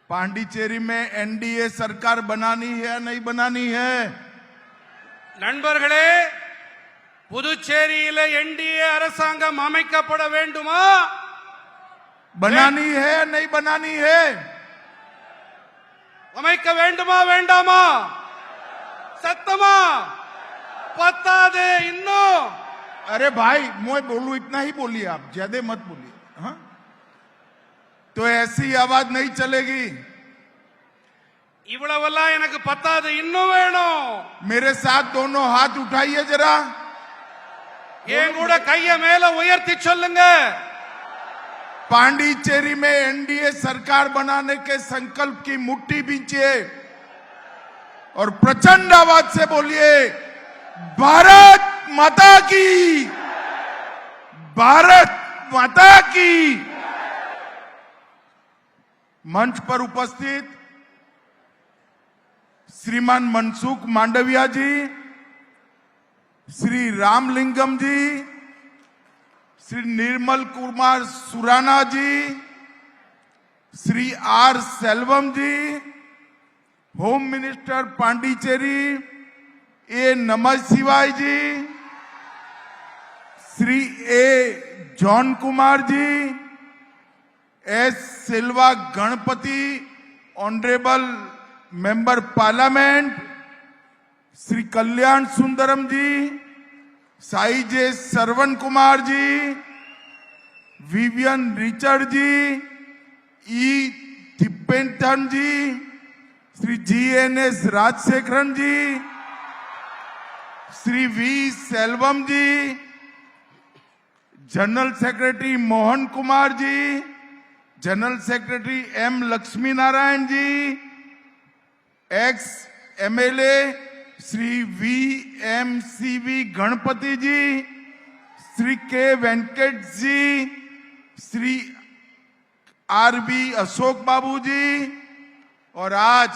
पांडिचेरी में एनडीए सरकार बनानी है या नहीं बनानी है? நண்பர்களே, புதுச்சேரியில என்டிஏ அரசாங்கம் அமைக்கப்பட வேண்டுமா? बनानी है या नहीं बनानी है? அமைக்க வேண்டுமா வேண்டாமா? சத்தமா பத்தாதே இன்னும். अरे भाई, मैं बोलूं इतना ही बोलिए, आप ज्यादा मत बोलिए। हाँ, तो ऐसी आवाज नहीं चलेगी। இவ்வளவெல்லாம் எனக்கு பத்தாது, இன்னும் வேணும். मेरे साथ दोनों हाथ उठाइए जरा, என் கூட கைய மேல உயர்த்தி சொல்லுங்க. पांडिचेरी में एनडीए सरकार बनाने के संकल्प की मुट्ठी बींचिए और प्रचंड आवाज से बोलिए, भारत माता की, भारत माता की। मंच पर उपस्थित श्रीमान Mansukh Mandaviya ji, Shri Ramalingam ji, Shri Nirmal Kumar Surana ji, Shri R Selvam ji, home minister Puducherry A Namah Shivaya ji, Shri A John Kumar ji, S Silva Ganapathy honourable member parliament, Shri Kalyana Sundaram ji, Sai J Saravana Kumar ji, Vivian Richard ji, E Thippentan ji, Shri GNS Rajasekaran ji, Shri V Selvam ji, general secretary Mohan Kumar ji, general secretary M Lakshmi Narayan ji, ex MLA Shri V M C V Ganapathy ji, Shri K Venkat ji, Shri R B Ashok Babu ji, और आज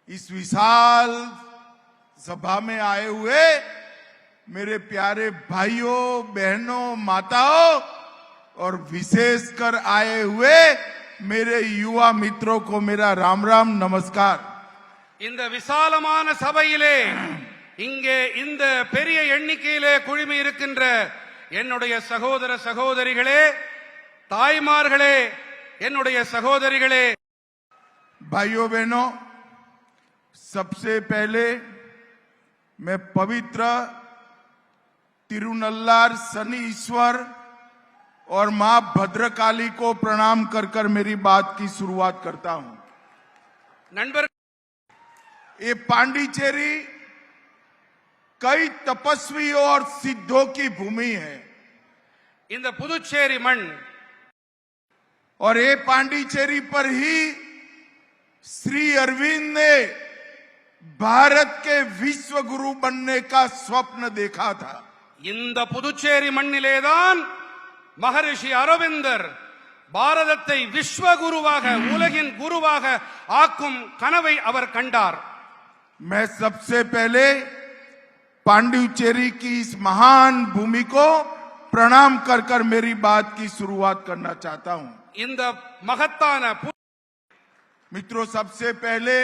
इस विशाल सभा में आए हुए मेरे प्यारे भाइयों, बहनों, माताओं और विशेषकर आए हुए मेरे युवा मित्रों को मेरा राम राम नमस्कार। இந்த விசாலமான சபையிலே இங்கே இந்த பெரிய எண்ணிக்கையிலே குழுமி இருக்கின்ற என்னுடைய சகோதர சகோதரிகளே, தாய்மார்களே, என்னுடைய சகோதரிகளே, भाइयों बहनों, सबसे पहले मैं पवित्र तिरुनल्लार शनि ईश्वर और मां भद्रकाली को प्रणाम कर कर मेरी बात की शुरुआत करता हूं। நண்பர், ये पांडिचेरी कई तपस्वियों और सिद्धों की भूमि है இந்த புதுச்சேரி மண், और ये पांडिचेरी पर ही श्री अरविंद ने भारत के विश्व गुरु बनने का स्वप्न देखा था। இந்த புதுச்சேரி மண்ணிலேதான் மகரிஷி அரவிந்தர் பாரதத்தை விஸ்வகுருவாக, உலகின் குருவாக ஆக்கும் கனவை அவர் கண்டார்। मैं सबसे पहले पांडिचेरी की इस महान भूमि को प्रणाम कर कर मेरी बात की शुरुआत करना चाहता हूं। இந்த மகத்தான मित्रों, सबसे पहले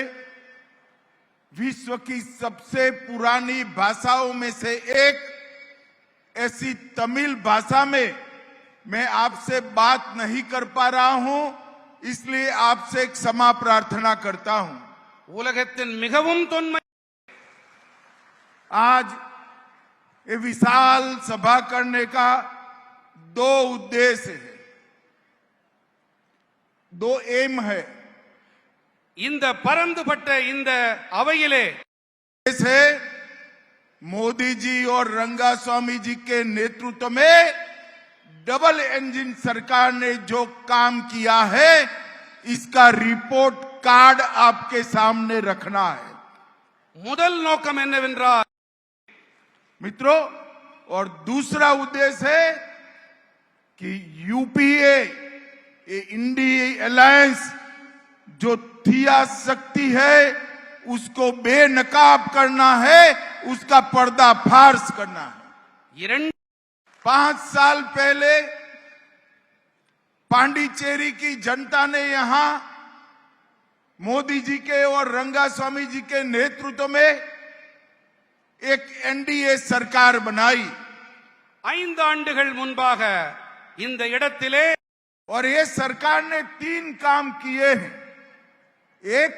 विश्व की सबसे पुरानी भाषाओं में से एक ऐसी तमिल भाषा में मैं आपसे बात नहीं कर पा रहा हूं, इसलिए आपसे एक क्षमा प्रार्थना करता हूं। உலகத்தின் மிகவும் தொன்மை आज ये विशाल सभा करने का दो उद्देश्य है, दो एम है। இந்த பரந்துபட்ட இந்த அவையிலே है मोदी जी और रंगा स्वामी जी के नेतृत्व में डबल इंजन सरकार ने जो काम किया है, इसका रिपोर्ट कार्ड आपके सामने रखना है। முதல் நோக்கம் என்னவென்றால் मित्रों, और दूसरा उद्देश्य है कि यूपीए, ये इंडिया अलायंस जो थिया शक्ति है, उसको बेनकाब करना है, उसका पर्दाफाश करना है। 5 साल पहले पांडिचेरी की जनता ने यहां मोदी जी के और रंगास्वामी जी के नेतृत्व में एक एनडीए सरकार बनाई 5 ஆண்டுகள் முன்பாக இந்த இடத்திலே और ये सरकार ने 3 काम किए हैं। एक,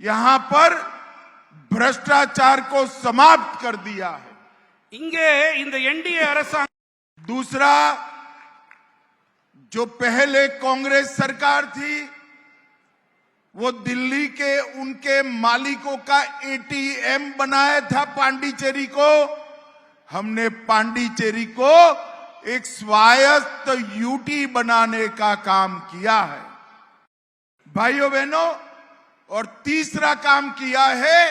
यहां पर भ्रष्टाचार को समाप्त कर दिया है। இங்கே இந்த என்டிஏ அரசாங்கம் दूसरा, जो पहले कांग्रेस सरकार थी वो दिल्ली के उनके मालिकों का एटीएम बनाया था पांडिचेरी को। हमने पांडिचेरी को एक स्वायत्त यूटी बनाने का काम किया है भाइयों बहनों। और तीसरा काम किया है,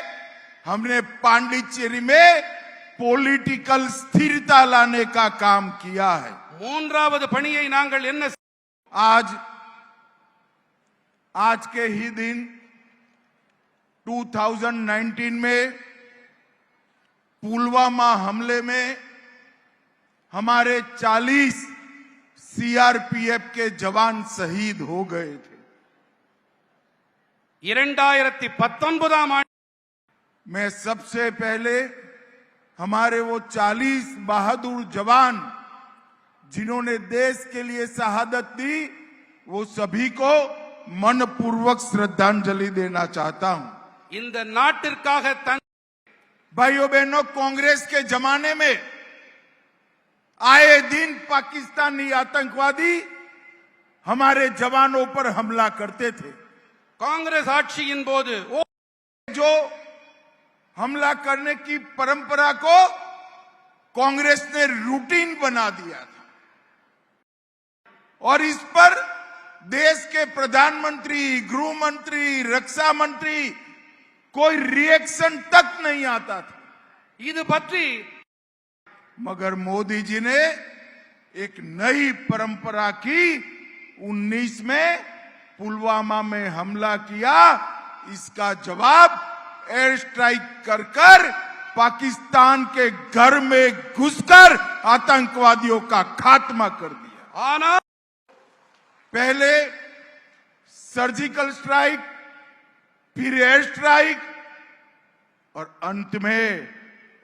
हमने पांडिचेरी में पॉलिटिकल स्थिरता लाने का काम किया है। மூன்றாவது பணியை நாங்கள் என்ன आज के ही दिन 2019 में पुलवामा हमले में हमारे 40 सीआरपीएफ के जवान शहीद हो गए थे। 2019ஆம் ஆண்டு मैं सबसे पहले हमारे वो 40 बहादुर जवान जिन्होंने देश के लिए शहादत दी, वो सभी को मनपूर्वक श्रद्धांजलि देना चाहता हूं। இந்த நாட்டிற்காக भाइयों बहनों, कांग्रेस के जमाने में आए दिन पाकिस्तानी आतंकवादी हमारे जवानों पर हमला करते थे। காங்கிரஸ் ஆட்சியின் போது जो हमला करने की परंपरा को कांग्रेस ने रूटीन बना दिया था और इस पर देश के प्रधानमंत्री, गृह मंत्री, रक्षा मंत्री कोई रिएक्शन तक नहीं आता था। இது பற்றி मगर मोदी जी ने एक नई परंपरा की। 19 में पुलवामा में हमला किया, इसका जवाब एयर स्ट्राइक कर पाकिस्तान के घर में घुसकर आतंकवादियों का खात्मा कर दिया। ஆனால் पहले सर्जिकल स्ट्राइक, फिर एयर स्ट्राइक और अंत में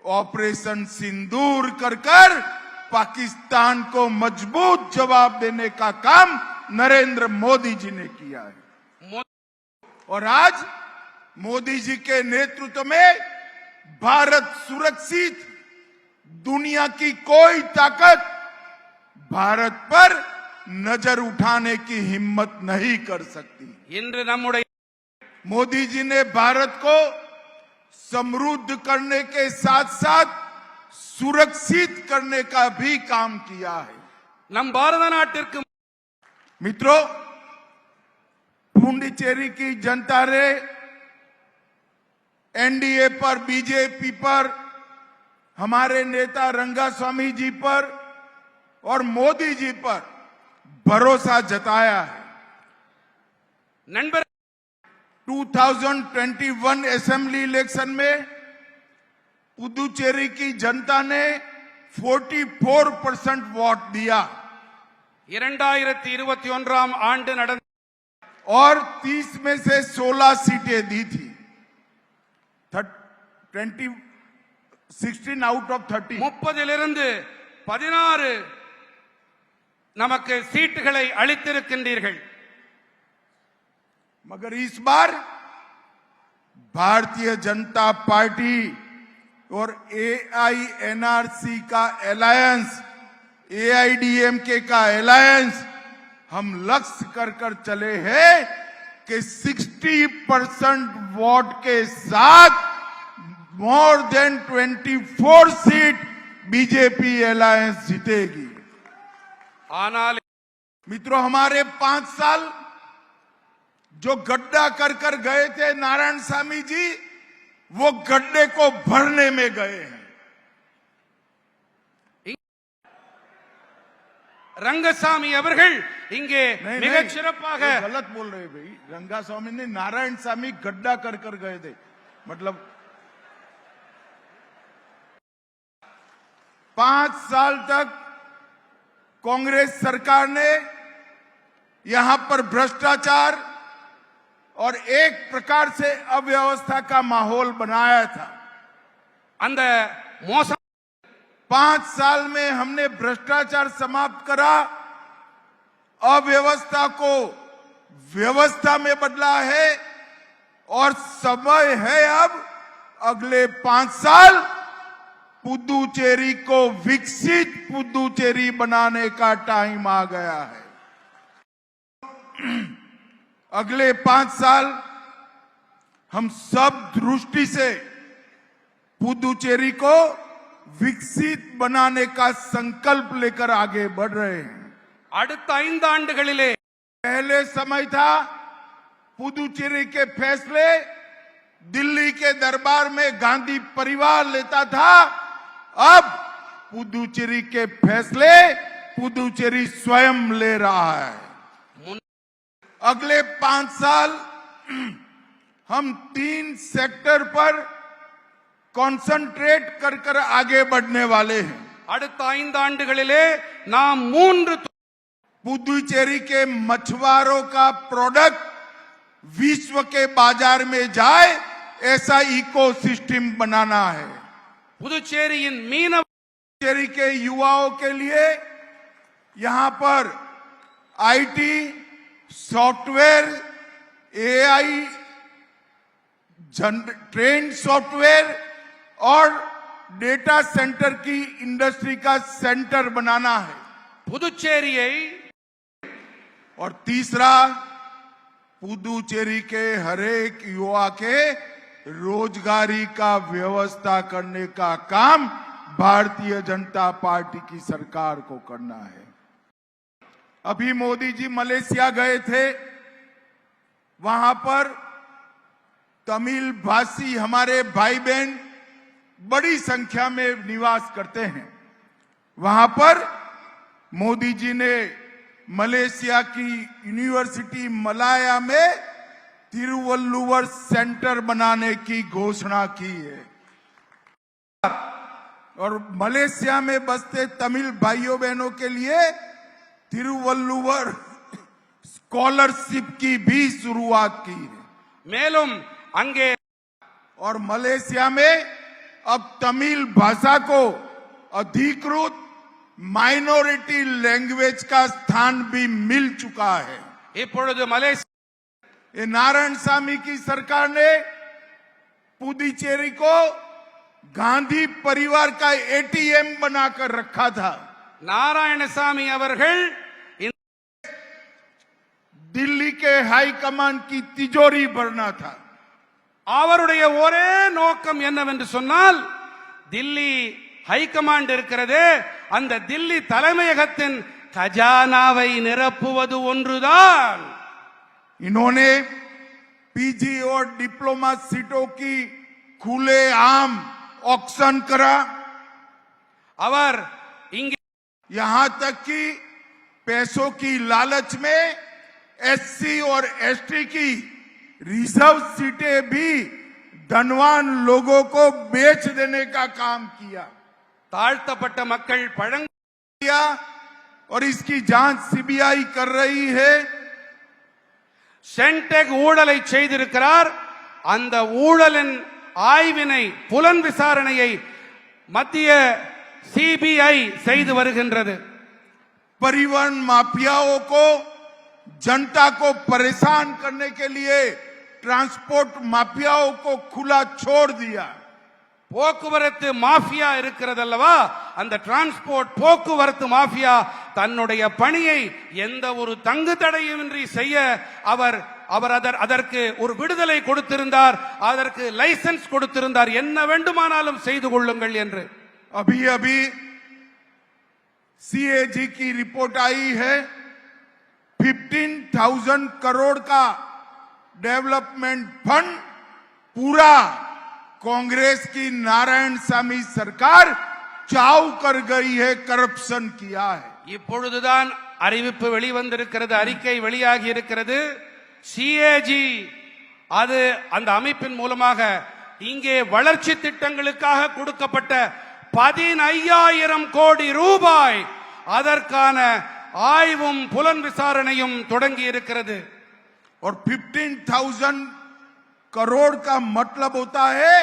ऑपरेशन सिंदूर कर पाकिस्तान को मजबूत जवाब देने का काम नरेंद्र मोदी जी ने किया है। और आज मोदी जी के नेतृत्व में भारत सुरक्षित, दुनिया की कोई ताकत भारत पर नजर उठाने की हिम्मत नहीं कर सकती। இன்று நம்முடைய मोदी जी ने भारत को समृद्ध करने के साथ साथ सुरक्षित करने का भी काम किया है। நம் பாரத நாட்டிற்கு मित्रों, पुडुचेरी की जनता ने एनडीए पर, बीजेपी पर, हमारे नेता रंगास्वामी जी पर और मोदी जी पर भरोसा जताया है। நண்பர் 2021 असेंबली इलेक्शन में पुडुचेरी की जनता ने 44% वोट दिया 2021ஆம் ஆண்டு நடந்த और 30 में से 16 सीटें दी थी। 16 आउट ऑफ 30। 30லிருந்து 16 நமக்கு சீட்டுகளை அளித்திருக்கின்றீர்கள்। मगर इस बार भारतीय जनता पार्टी और एआईएनआरसी का अलायंस, एआईडीएमके का अलायंस हम लक्ष्य कर चले हैं कि 60% वोट के साथ more than 24 seat BJP alliance जीतेगी। ஆனால் मित्रों, हमारे 5 साल जो गड्ढा कर गए थे नारायण सामी जी, वो गड्ढे को भरने में गए हैं। ரங்கசாமி அவர்கள் இங்கே மிகச் சிறப்பாக गलत बोल रहे भाई। रंगास्वामी ने नारायण सामी गड्ढा कर गए थे, मतलब 5 साल तक कांग्रेस सरकार ने यहां पर भ्रष्टाचार और एक प्रकार से अव्यवस्था का माहौल बनाया था। அந்த மோசம் 5 साल में हमने भ्रष्टाचार समाप्त करा, अव्यवस्था को व्यवस्था में बदला है और समय है अब अगले 5 साल पुदुचेरी को विकसित पुदुचेरी बनाने का टाइम आ गया है। अगले 5 साल हम सब दृष्टि से पुदुचेरी को विकसित बनाने का संकल्प लेकर आगे बढ़ रहे हैं। அடுத்த 5 ஆண்டுகளிலே पहले समय था पुदुचेरी के फैसले दिल्ली के दरबार में गांधी परिवार लेता था, अब पुदुचेरी के फैसले पुदुचेरी स्वयं ले रहा है। अगले 5 साल हम 3 सेक्टर पर कॉन्सेंट्रेट कर आगे बढ़ने वाले हैं। அடுத்த 5 ஆண்டுகளிலே நாம் 3 पुदुचेरी के मछुआरों का प्रोडक्ट विश्व के बाजार में जाए, ऐसा इकोसिस्टम बनाना है। புதுச்சேரியின் மீனவ पुदुचेरी के युवाओं के लिए यहां पर IT, software, AI, train software और डेटा सेंटर की इंडस्ट्री का सेंटर बनाना है। புதுச்சேரியை और तीसरा, पुदुचेरी के हरेक युवा के रोजगारी का व्यवस्था करने का काम भारतीय जनता पार्टी की सरकार को करना है। अभी मोदी जी मलेशिया गए थे, वहां पर तमिल भाषी हमारे भाई बहन बड़ी संख्या में निवास करते हैं। वहां पर मोदी जी ने मलेशिया की यूनिवर्सिटी मलाया में तिरुवल्लुवर सेंटर बनाने की घोषणा की है और मलेशिया में बसते तमिल भाइयों बहनों के लिए तिरुवल्लुवर स्कॉलरशिप की भी शुरुआत की है। மேலும் அங்கே और मलेशिया में अब तमिल भाषा को अधिकृत माइनॉरिटी लैंग्वेज का स्थान भी मिल चुका है। இப்பொழுது மலேசியா ये नारायणसामी की सरकार ने पुदुचेरी को गांधी परिवार का एटीएम बनाकर रखा था। நாராயணசாமி அவர்கள் दिल्ली के हाई कमान की तिजोरी भरना था। அவருடைய ஒரே நோக்கம் என்னவென்று சொன்னால், தில்லி ஹைகமாண்ட் இருக்கிறதே, அந்த தில்லி தலைமையகத்தின் खजानाவை நிரப்புவது ஒன்றுதான்। इन्होंने पीजी और डिप्लोमा सीटों की खुलेआम ऑक्शन करा। அவர் இங்கே यहां तक कि पैसों की लालच में एससी और एसटी की रिजर्व सीटें भी धनवान लोगों को बेच देने का काम किया। தாழ்த்தப்பட்ட மக்கள் பழங்க किया और इसकी जांच सीबीआई कर रही है। சென்டெக் ஊழலை செய்திருக்கிறார்। அந்த ஊழலின் ஆய்வினை புலன் விசாரணையை மத்திய சிபிஐ செய்து வருகின்றது। परिवहन माफियाओं को जनता को परेशान करने के लिए ट्रांसपोर्ट माफियाओं को खुला छोड़ दिया। போக்குவரத்து மாஃபியா இருக்கிறதல்லவா, அந்த டிரான்ஸ்போர்ட் போக்குவரத்து மாஃபியா தன்னுடைய பணியை எந்த ஒரு தங்கு தடையுமின்றி செய்ய அவர் அதற்கு ஒரு விடுதலை கொடுத்திருந்தார், அதற்கு லைசென்ஸ் கொடுத்திருந்தார், என்ன வேண்டுமானாலும் செய்து கொள்ளுங்கள் என்று। अभी अभी सीएजी की रिपोर्ट आई है, 15,000 करोड़ का डेवलपमेंट फंड पूरा कांग्रेस की नारायणसामी सरकार चाव कर गई है, करप्शन किया है। இப்பொழுதுதான் அறிவிப்பு வெளிவந்திருக்கிறது, அறிக்கை வெளியாகி இருக்கிறது। சிஏஜி அது அந்த அமைப்பின் மூலமாக இங்கே வளர்ச்சி திட்டங்களுக்காக கொடுக்கப்பட்ட 15,000 கோடி ரூபாய் அதற்கான ஆய்வும் புலன் விசாரணையும் தொடங்கி இருக்கிறது. और 15,000 करोड़ का मतलब होता है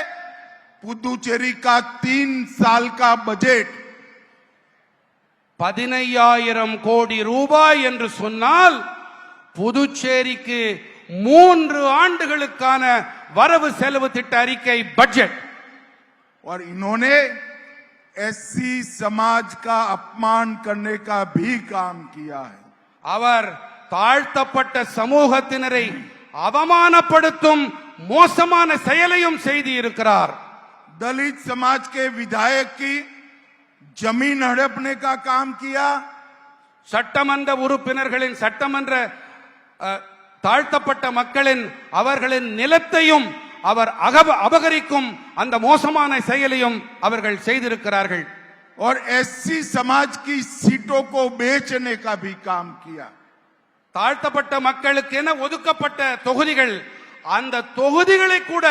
पुदुचेरी का 3 साल का बजट. 15,000 கோடி ரூபாய் என்று சொன்னால் புதுச்சேரிக்கு 3 ஆண்டுகளுக்கான வரவு செலவு திட்ட அறிக்கை பட்ஜெட். और इन्होंने एससी समाज का अपमान करने का भी काम किया है. அவர் தாழ்த்தப்பட்ட சமூகத்தினரை அவமானப்படுத்தும் மோசமான செயலையும் செய்து இருக்கிறார். दलित समाज के विधायक की जमीन हड़पने का काम किया. சட்டமன்ற உறுப்பினர்களின் சட்டமன்ற தாழ்த்தப்பட்ட மக்களின் அவர்களின் நிலத்தையும் அவர் அபகரிக்கும் அந்த மோசமான செயலையும் அவர்கள் செய்திருக்கிறார்கள். और एससी समाज की सीटों को बेचने का भी काम किया. தாழ்த்தப்பட்ட மக்களுக்கு என ஒதுக்கப்பட்ட தொகுதிகள் அந்த தொகுதிகளை கூட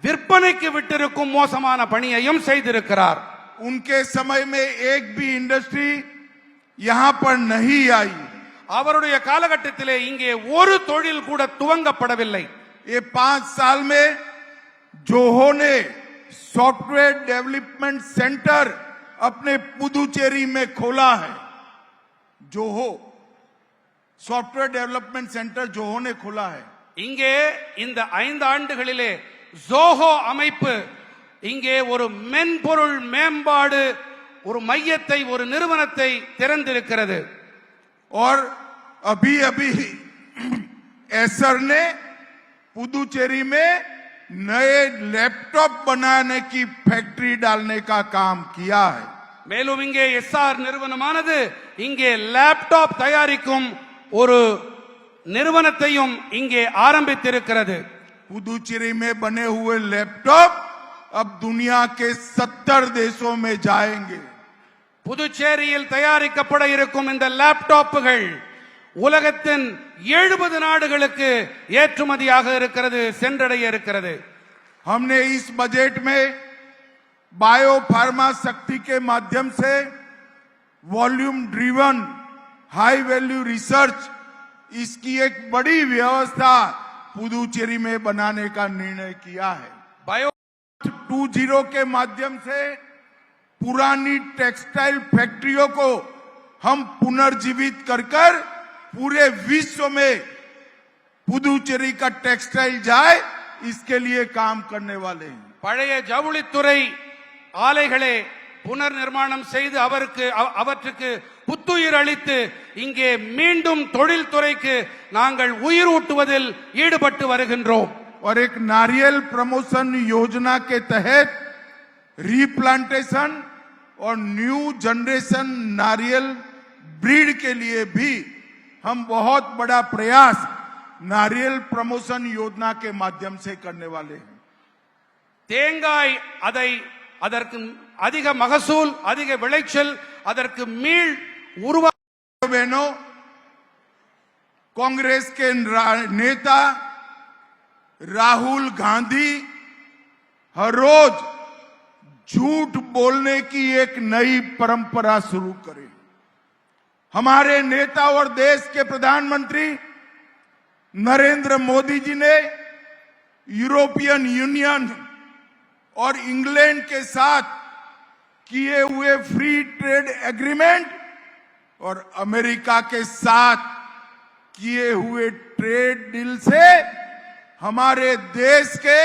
விற்பனைக்கு விட்டிருக்கும் மோசமான பணியையும் செய்திருக்கிறார். उनके समय में एक भी इंडस्ट्री यहां पर नहीं आई. அவருடைய காலகட்டத்திலே இங்கே ஒரு தொழில் கூட துவங்கப்படவில்லை. ये 5 साल में जोहो ने सॉफ्टवेयर डेवलपमेंट सेंटर अपने पुदुचेरी में खोला है. Zoho software development centre Zoho ने खोला है. இங்கே இந்த 5 ஆண்டுகளிலே ஜோஹோ அமைப்பு இங்கே ஒரு மென்பொருள் மேம்பாடு ஒரு மையத்தை ஒரு நிறுவனத்தை திறந்திருக்கிறது. और अभी एसर ने पुदुचेरी में नए लैपटॉप बनाने की फैक्ट्री डालने का काम किया है. மேலும் இங்கே எஸ்ஆர் நிறுவனமானது இங்கே லேப்டாப் தயாரிக்கும் ஒரு நிறுவனத்தையும் இங்கே ஆரம்பித்திருக்கிறது. पुदुचेरी में बने हुए लैपटॉप अब दुनिया के 70 देशों में जाएंगे. புதுச்சேரியில் தயாரிக்கப்பட இருக்கும் இந்த லேப்டாப்புகள் உலகத்தின் 70 நாடுகளுக்கு ஏற்றுமதியாக இருக்கிறது, சென்றடைய இருக்கிறது. हमने इस बजट में बायो फार्मा शक्ति के माध्यम से volume driven high value research इसकी एक बड़ी व्यवस्था पुदुचेरी में बनाने का निर्णय किया है. बायो 2.0 के माध्यम से पुरानी टेक्सटाइल फैक्ट्रियों को हम पुनर्जीवित कर पूरे विश्व में पुदुचेरी का टेक्सटाइल जाए इसके लिए काम करने वाले हैं. பழைய ஜவுளித்துறை ஆலைகளை புனர் நிர்மாணம் செய்து அவற்றுக்கு புத்துயிர் அளித்து இங்கே மீண்டும் தொழில்துறைக்கு நாங்கள் உயிரூட்டுவதில் ஈடுபட்டு வருகின்றோம். और एक नारियल प्रमोशन योजना के तहत रीप्लांटेशन और न्यू जनरेशन नारियल ब्रीड के लिए भी हम बहुत बड़ा प्रयास नारियल प्रमोशन योजना के माध्यम से करने वाले हैं. தேங்காய் அதற்கு அதிக மகசூல் அதிக விளைச்சல் அதற்கு மீள் बहनों, कांग्रेस के नेता राहुल गांधी हर रोज झूठ बोलने की एक नई परंपरा शुरू करे. हमारे नेता और देश के प्रधानमंत्री नरेंद्र मोदी जी ने यूरोपियन यूनियन और इंग्लैंड के साथ किए हुए फ्री ट्रेड एग्रीमेंट और अमेरिका के साथ किए हुए ट्रेड डील से हमारे देश के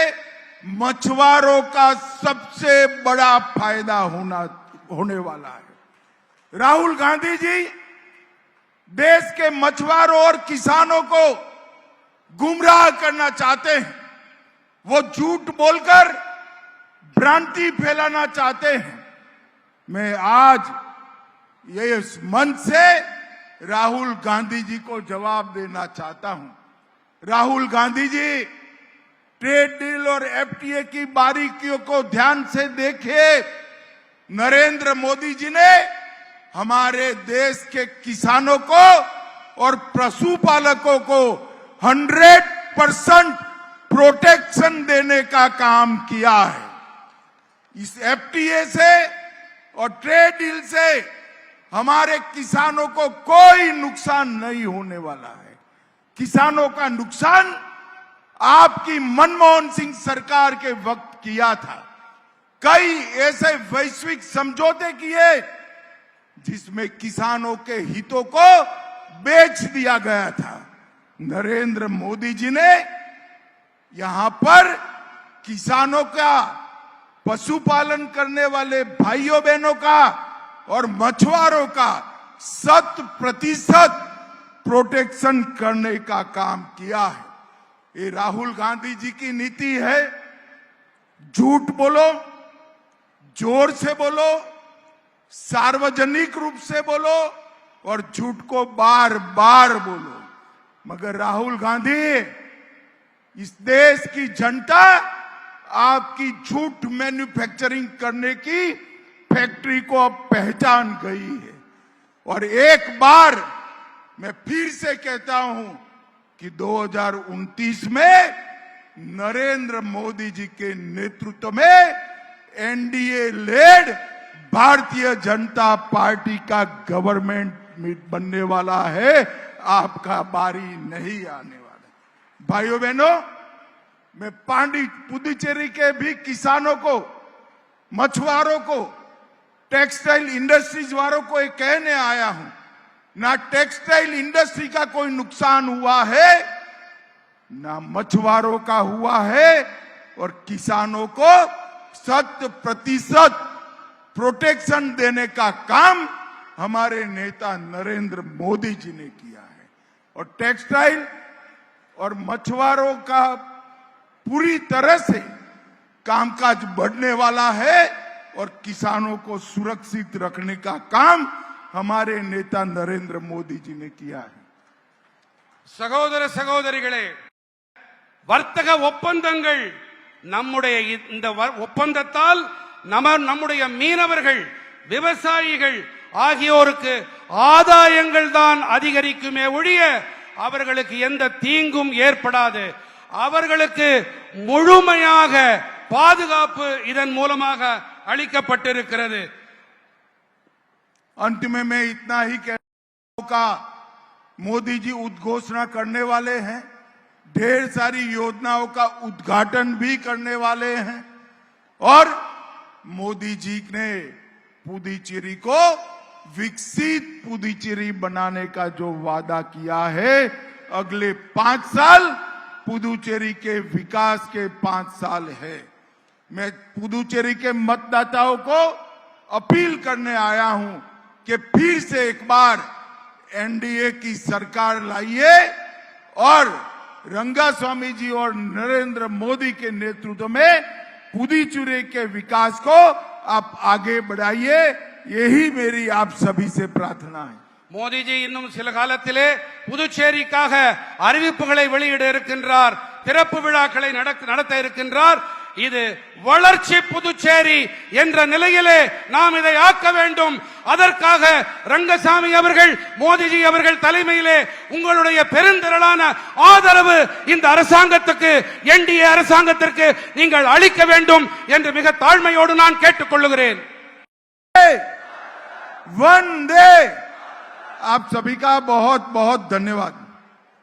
मछुआरों का सबसे बड़ा फायदा होने वाला है. राहुल गांधी जी देश के मछुआरों और किसानों को गुमराह करना चाहते हैं. वो झूठ बोलकर भ्रांति फैलाना चाहते हैं. मैं आज ये इस मंच से राहुल गांधी जी को जवाब देना चाहता हूं. राहुल गांधी जी, ट्रेड डील और एफटीए की बारीकियों को ध्यान से देखिए. नरेंद्र मोदी जी ने हमारे देश के किसानों को और पशुपालकों को 100% प्रोटेक्शन देने का काम किया है. इस एफटीए से और ट्रेड डील से हमारे किसानों को कोई नुकसान नहीं होने वाला है। किसानों का नुकसान आपकी मनमोहन सिंह सरकार के वक्त किया था। कई ऐसे वैश्विक समझौते किए जिसमें किसानों के हितों को बेच दिया गया था। नरेंद्र मोदी जी ने यहां पर किसानों का, पशुपालन करने वाले भाइयों बहनों का और मछुआरों का 100% प्रोटेक्शन करने का काम किया है। ये राहुल गांधी जी की नीति है। झूठ बोलो, जोर से बोलो, सार्वजनिक रूप से बोलो और झूठ को बार बार बोलो, मगर राहुल गांधी, इस देश की जनता आपकी झूठ मैन्युफैक्चरिंग करने की फैक्ट्री को अब पहचान गई है। और एक बार मैं फिर से कहता हूं कि 2029 में नरेंद्र मोदी जी के नेतृत्व में NDA lead Bharatiya Janata party का गवर्नमेंट बनने वाला है। आपका बारी नहीं आने वाला। भाइयों बहनों, मैं पुदुचेरी के भी किसानों को, मछुआरों को, टेक्सटाइल इंडस्ट्रीज वालों को ये कहने आया हूं, ना टेक्सटाइल इंडस्ट्री का कोई नुकसान हुआ है, ना मछुआरों का हुआ है, और किसानों को 100% प्रोटेक्शन देने का काम हमारे नेता नरेंद्र मोदी जी ने किया है। और टेक्सटाइल और मछुआरों का पूरी तरह से कामकाज बढ़ने वाला है और किसानों को सुरक्षित रखने का काम हमारे नेता नरेंद्र मोदी जी ने किया है। சகோதர சகோதரிகளே, வர்த்தக ஒப்பந்தங்கள், நம்முடைய இந்த ஒப்பந்தத்தால் நம்முடைய மீனவர்கள், விவசாயிகள் ஆகியோருக்கு ஆதாயங்கள் தான் அதிகரிக்குமே ஒழிய அவர்களுக்கு எந்த தீங்கும் ஏற்படாது. அவர்களுக்கு முழுமையாக பாதுகாப்பு இதன் மூலமாக அளிக்கப்பட்டிருக்கிறது. अंत में मैं इतना ही कहूंगा, मोदी जी उद्घोषणा करने वाले हैं, ढेर सारी योजनाओं का उद्घाटन भी करने वाले हैं और मोदी जी ने पुदुचेरी को विकसित पुदुचेरी बनाने का जो वादा किया है, अगले 5 साल पुदुचेरी के विकास के 5 साल है। मैं पुदुचेरी के मतदाताओं को अपील करने आया हूं कि फिर से एक बार एनडीए की सरकार लाइए और रंगास्वामी जी और नरेंद्र मोदी के नेतृत्व में पुदुचेरी के विकास को आप आगे बढ़ाइए। यही मेरी आप सभी से प्रार्थना है। மோடி ஜி இன்னும் சில காலத்திலே புதுச்சேரிக்காக அறிவிப்புகளை வெளியிட இருக்கின்றார், திறப்பு விழாக்களை நடத்த இருக்கின்றார். இது வளர்ச்சி புதுச்சேரி என்ற நிலையிலே நாம் இதை ஆக்க வேண்டும். அதற்காக ரங்கசாமி அவர்கள், மோடிஜி அவர்கள் தலைமையிலே உங்களுடைய பெருந்திரளான ஆதரவு இந்த அரசாங்கத்துக்கு, என்டிஏ அரசாங்கத்திற்கு நீங்கள் அளிக்க வேண்டும் என்று மிக தாழ்மையோடு நான் கேட்டுக்கொள்கிறேன். वंदे। आप सभी का बहुत बहुत धन्यवाद।